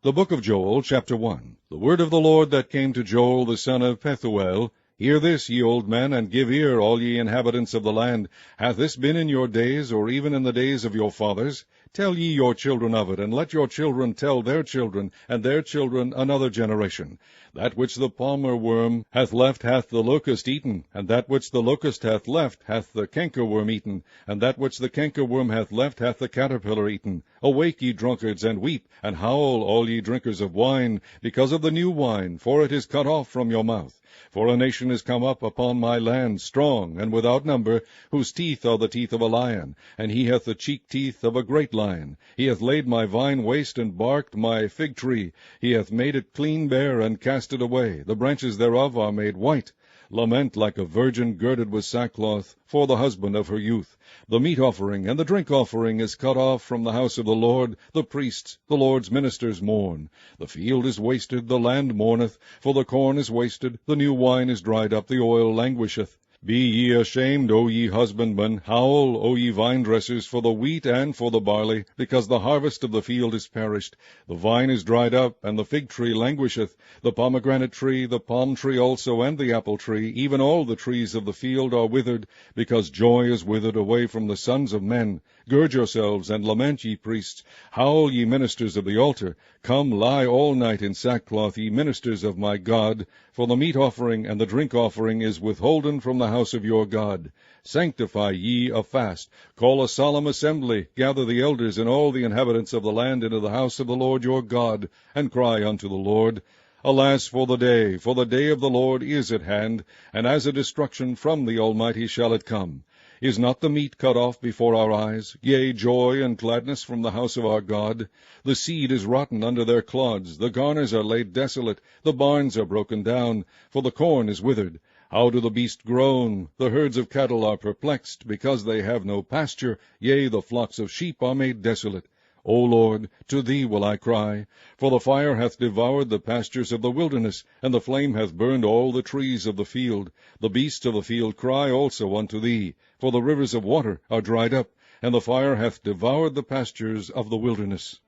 The book of Joel, chapter 1. The word of the Lord that came to Joel the son of Pethuel. Hear this, ye old men, and give ear, all ye inhabitants of the land. Hath this been in your days, or even in the days of your fathers? Tell ye your children of it, and let your children tell their children, and their children another generation. That which the palmer worm hath left hath the locust eaten, and that which the locust hath left hath the cankerworm eaten, and that which the cankerworm hath left hath the caterpillar eaten. Awake, ye drunkards, and weep, and howl, all ye drinkers of wine, because of the new wine, for it is cut off from your mouth. For a nation is come up upon my land, strong, and without number, whose teeth are the teeth of a lion, and he hath the cheek teeth of a great lion. He hath laid my vine waste, and barked my fig tree. He hath made it clean bare, and cast it away. The branches thereof are made white. Lament like a virgin girded with sackcloth for the husband of her youth. The meat offering and the drink offering is cut off from the house of the Lord. The priests, the Lord's ministers, mourn. The field is wasted, the land mourneth, for the corn is wasted, the new wine is dried up, the oil languisheth. Be ye ashamed, O ye husbandmen, howl, O ye vine-dressers, for the wheat and for the barley, because the harvest of the field is perished. The vine is dried up, and the fig tree languisheth, the pomegranate tree, the palm tree also, and the apple tree, even all the trees of the field are withered, because joy is withered away from the sons of men. Gird yourselves, and lament, ye priests. Howl, ye ministers of the altar. Come, lie all night in sackcloth, ye ministers of my God, for the meat offering and the drink offering is withholden from the house of your God. Sanctify ye a fast. Call a solemn assembly. Gather the elders and all the inhabitants of the land into the house of the Lord your God, and cry unto the Lord. Alas for the day of the Lord is at hand, and as a destruction from the Almighty shall it come. Is not the meat cut off before our eyes? Yea, joy and gladness from the house of our God. The seed is rotten under their clods, the garners are laid desolate, the barns are broken down, for the corn is withered. How do the beasts groan? The herds of cattle are perplexed, because they have no pasture. Yea, the flocks of sheep are made desolate. O Lord, to thee will I cry, for the fire hath devoured the pastures of the wilderness, and the flame hath burned all the trees of the field. The beasts of the field cry also unto thee, for the rivers of water are dried up, and the fire hath devoured the pastures of the wilderness.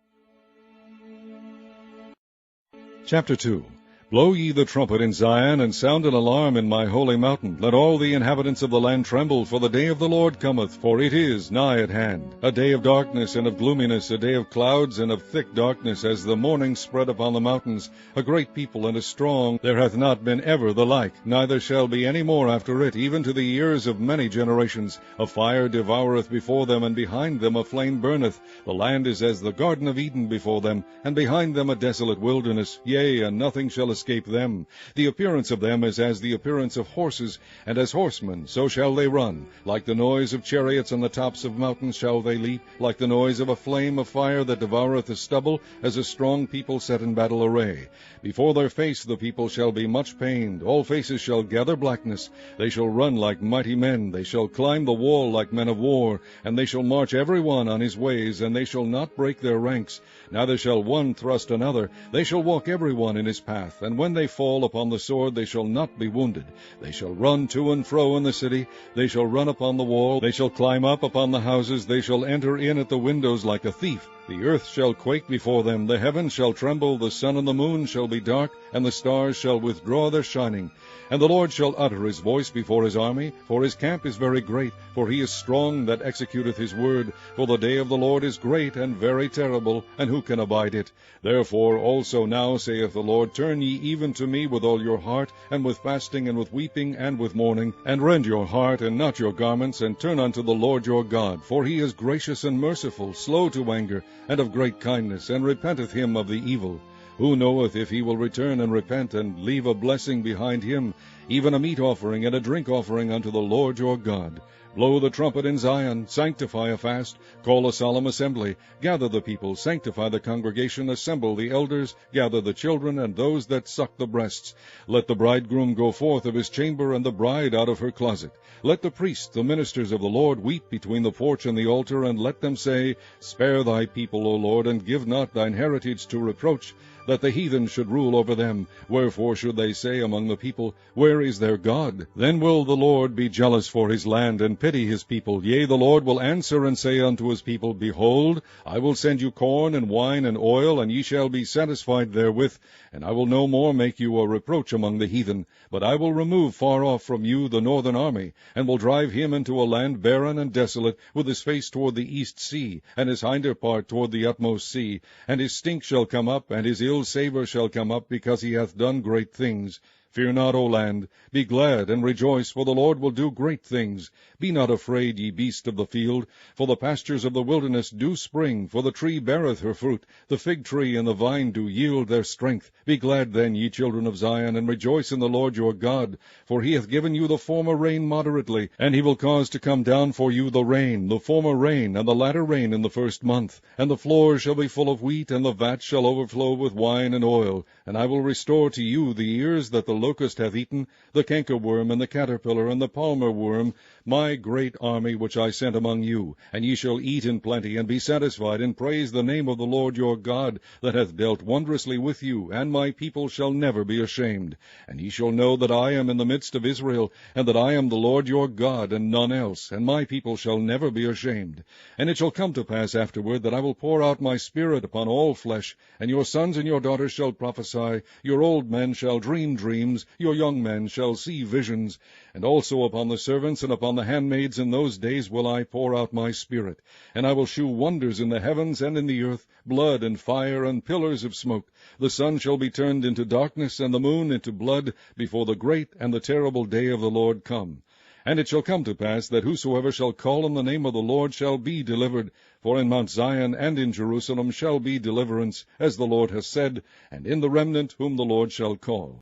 Chapter 2. Blow ye the trumpet in Zion, and sound an alarm in my holy mountain. Let all the inhabitants of the land tremble, for the day of the Lord cometh, for it is nigh at hand. A day of darkness and of gloominess, a day of clouds and of thick darkness, as the morning spread upon the mountains. A great people and a strong, there hath not been ever the like, neither shall be any more after it, even to the years of many generations. A fire devoureth before them, and behind them a flame burneth. The land is as the garden of Eden before them, and behind them a desolate wilderness. Yea, and nothing shall escape them. The appearance of them is as the appearance of horses, and as horsemen so shall they run. Like the noise of chariots on the tops of mountains shall they leap, like the noise of a flame of fire that devoureth the stubble, as a strong people set in battle array. Before their face the people shall be much pained, all faces shall gather blackness. They shall run like mighty men, they shall climb the wall like men of war, and they shall march every one on his ways, and they shall not break their ranks. Neither shall one thrust another, they shall walk every one in his path, and when they fall upon the sword they shall not be wounded. They shall run to and fro in the city, they shall run upon the wall, they shall climb up upon the houses, they shall enter in at the windows like a thief. The earth shall quake before them, the heavens shall tremble, the sun and the moon shall be dark, and the stars shall withdraw their shining. And the Lord shall utter his voice before his army, for his camp is very great, for he is strong that executeth his word. For the day of the Lord is great and very terrible, and who can abide it? Therefore also now, saith the Lord, turn ye even to me with all your heart, and with fasting, and with weeping, and with mourning, and rend your heart, and not your garments, and turn unto the Lord your God. For he is gracious and merciful, slow to anger, and of great kindness, and repenteth him of the evil. Who knoweth if he will return and repent, and leave a blessing behind him, even a meat offering and a drink offering unto the Lord your God? Blow the trumpet in Zion, sanctify a fast, call a solemn assembly, gather the people, sanctify the congregation, assemble the elders, gather the children, and those that suck the breasts. Let the bridegroom go forth of his chamber, and the bride out of her closet. Let the priests, the ministers of the Lord, weep between the porch and the altar, and let them say, Spare thy people, O Lord, and give not thine heritage to reproach, that the heathen should rule over them. Wherefore should they say among the people, Where is their God? Then will the Lord be jealous for his land, and pity his people. Yea, the Lord will answer and say unto his people, Behold, I will send you corn and wine and oil, and ye shall be satisfied therewith, and I will no more make you a reproach among the heathen. But I will remove far off from you the northern army, and will drive him into a land barren and desolate, with his face toward the east sea, and his hinder part toward the utmost sea. And his stink shall come up, and his ill savour shall come up, because he hath done great things. Fear not, O land, be glad and rejoice, for the Lord will do great things. Be not afraid, ye beasts of the field, for the pastures of the wilderness do spring, for the tree beareth her fruit, the fig tree and the vine do yield their strength. Be glad then, ye children of Zion, and rejoice in the Lord your God, for he hath given you the former rain moderately, and he will cause to come down for you the rain, the former rain, and the latter rain in the first month. And the floors shall be full of wheat, and the vats shall overflow with wine and oil. And I will restore to you the ears that the locust hath eaten, the cankerworm, and the caterpillar, and the palmer worm, my great army which I sent among you. And ye shall eat in plenty, and be satisfied, and praise the name of the Lord your God, that hath dealt wondrously with you, and my people shall never be ashamed. And ye shall know that I am in the midst of Israel, and that I am the Lord your God, and none else, and my people shall never be ashamed. And it shall come to pass afterward, that I will pour out my Spirit upon all flesh, and your sons and your daughters shall prophesy, your old men shall dream dreams, your young men shall see visions. And also upon the servants and upon the handmaids in those days will I pour out my Spirit. And I will shew wonders in the heavens and in the earth, blood and fire and pillars of smoke. The sun shall be turned into darkness, and the moon into blood, before the great and the terrible day of the Lord come. And it shall come to pass, that whosoever shall call on the name of the Lord shall be delivered. For in Mount Zion and in Jerusalem shall be deliverance, as the Lord hath said, and in the remnant whom the Lord shall call.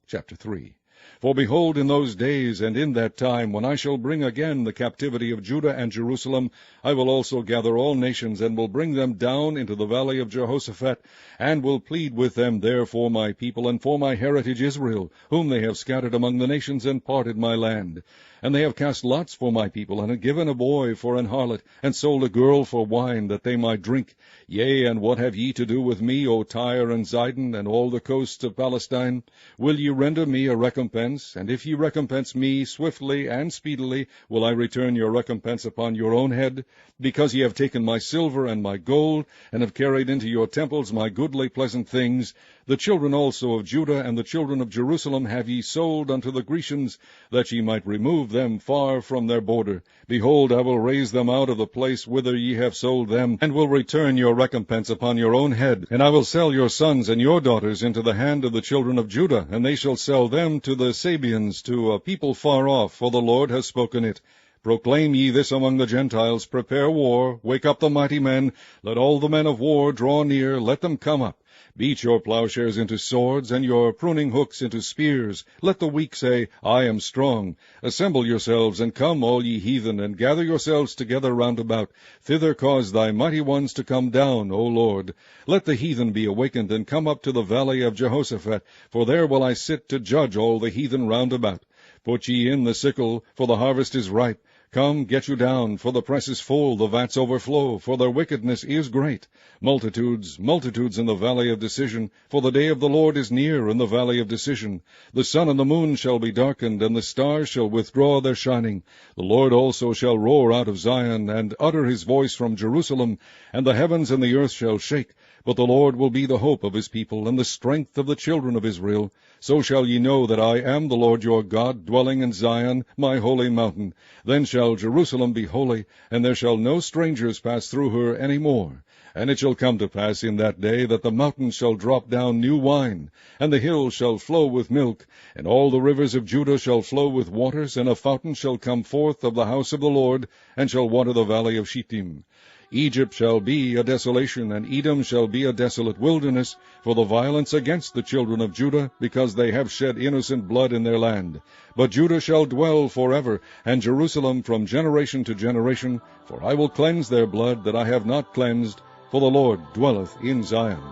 Chapter 3. For behold, in those days and in that time, when I shall bring again the captivity of Judah and Jerusalem, I will also gather all nations, and will bring them down into the valley of Jehoshaphat, and will plead with them there for my people, and for my heritage Israel, whom they have scattered among the nations, and parted my land. And they have cast lots for my people, and have given a boy for an harlot, and sold a girl for wine, that they might drink. Yea, and what have ye to do with me, O Tyre and Zidon, and all the coasts of Palestine? Will ye render me a recompense? And if ye recompense me swiftly and speedily, will I return your recompense upon your own head? Because ye have taken my silver and my gold, and have carried into your temples my goodly pleasant things. The children also of Judah and the children of Jerusalem have ye sold unto the Grecians, that ye might remove them far from their border. Behold, I will raise them out of the place whither ye have sold them, and will return your recompense upon your own head. And I will sell your sons and your daughters into the hand of the children of Judah, and they shall sell them to the Sabeans, to a people far off, for the Lord has spoken it. Proclaim ye this among the Gentiles, prepare war, wake up the mighty men, let all the men of war draw near, let them come up. Beat your plowshares into swords, and your pruning hooks into spears. Let the weak say, I am strong. Assemble yourselves, and come, all ye heathen, and gather yourselves together round about. Thither cause thy mighty ones to come down, O Lord. Let the heathen be awakened, and come up to the valley of Jehoshaphat, for there will I sit to judge all the heathen round about. Put ye in the sickle, for the harvest is ripe. Come, get you down, for the press is full, the vats overflow, for their wickedness is great. Multitudes, multitudes in the valley of decision, for the day of the Lord is near in the valley of decision. The sun and the moon shall be darkened, and the stars shall withdraw their shining. The Lord also shall roar out of Zion, and utter his voice from Jerusalem, and the heavens and the earth shall shake. But the Lord will be the hope of his people, and the strength of the children of Israel. So shall ye know that I am the Lord your God, dwelling in Zion, my holy mountain. Then shall Jerusalem be holy, and there shall no strangers pass through her any more. And it shall come to pass in that day that the mountains shall drop down new wine, and the hills shall flow with milk, and all the rivers of Judah shall flow with waters, and a fountain shall come forth of the house of the Lord, and shall water the valley of Shittim. Egypt shall be a desolation, and Edom shall be a desolate wilderness, for the violence against the children of Judah, because they have shed innocent blood in their land. But Judah shall dwell forever, and Jerusalem from generation to generation, for I will cleanse their blood that I have not cleansed, for the Lord dwelleth in Zion.